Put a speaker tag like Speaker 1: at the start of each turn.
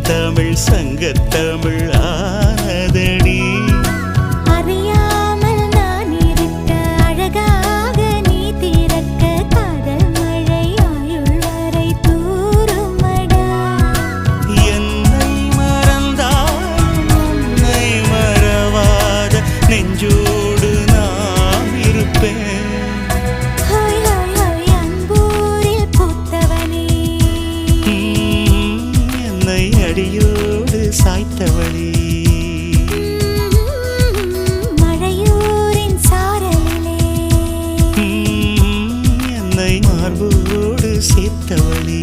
Speaker 1: தமிழ் சங்கத்தமிழ் ஆனதடி.
Speaker 2: அறியாமல் நான் இருக்க அழகாக நீ திறக்க காதல் மழை ஆயுள் வரை தூருமடா.
Speaker 1: என்னை மறந்தாலும் உன்னை மறவாத நெஞ்சோடு நான் இருப்பேன்.
Speaker 2: ஹாய் ஹாய் ஹாய் அன்பூரில் பூத்தவனே,
Speaker 1: என்னை அடியோடு சாய்த்தவளே,
Speaker 2: மழையூரின் சாரலிலே
Speaker 1: என்னை மார்போடு சேர்த்தவளே.